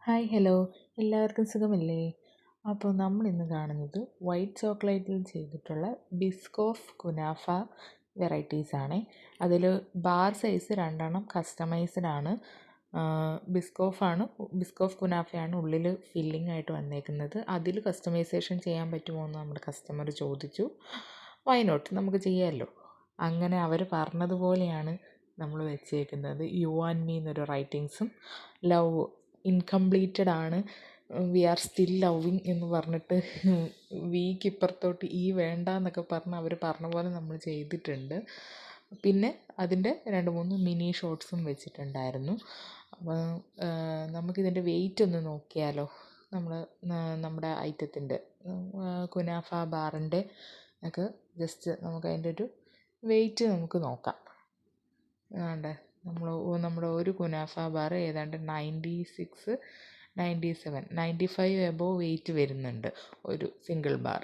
Hi hello, എല്ലാവർക്കും സുഖമല്ലേ? അപ്പോൾ നമ്മൾ ഇന്ന് കാണുന്നത് വൈറ്റ് ചോക്ലേറ്റിൽ ചെയ്തിട്ടുള്ള ബിസ്കോഫ് കുനാഫ വെറൈറ്റീസാണ്. അതിൽ ബാർ സൈസ് 2 കസ്റ്റമൈസ്ഡ് ആണ്. ബിസ്കോഫ് കുനാഫയാണ് ഉള്ളിൽ ഫില്ലിംഗ് ആയിട്ട് വന്നേക്കുന്നത്. അതിൽ കസ്റ്റമൈസേഷൻ ചെയ്യാൻ പറ്റുമോ എന്ന് നമ്മുടെ കസ്റ്റമർ ചോദിച്ചു. വൈ നോട്ട്, നമുക്ക് ചെയ്യാമല്ലോ. അങ്ങനെ അവർ പറഞ്ഞതുപോലെയാണ് നമ്മൾ വെച്ചേക്കുന്നത്. യു ആൻഡ് മീ എന്നൊരു റൈറ്റിങ്സും ലവ് ഇൻകംപ്ലീറ്റഡ് ആണ്, വി ആർ സ്റ്റിൽ ലവിങ് എന്ന് പറഞ്ഞിട്ട് വിക്ക് ഇപ്പുറത്തോട്ട് ഈ വേണ്ട എന്നൊക്കെ പറഞ്ഞ് അവർ പറഞ്ഞ പോലെ നമ്മൾ ചെയ്തിട്ടുണ്ട്. പിന്നെ അതിൻ്റെ 2-3 മിനി ഷോട്ട്സും വെച്ചിട്ടുണ്ടായിരുന്നു. അപ്പോൾ നമുക്കിതിൻ്റെ വെയിറ്റ് ഒന്ന് നോക്കിയാലോ. നമ്മുടെ ഐറ്റത്തിൻ്റെ കുനാഫ ബാറിൻ്റെ ഒക്കെ ജസ്റ്റ് നമുക്ക് അതിൻ്റെ ഒരു വെയിറ്റ് നമുക്ക് നോക്കാം. ആണ്ടെ നമ്മുടെ ഒരു കുനാഫ ബാർ ഏതാണ്ട് 96, 97, 95 എബോവ് വെയിറ്റ് വരുന്നുണ്ട് ഒരു സിംഗിൾ ബാർ.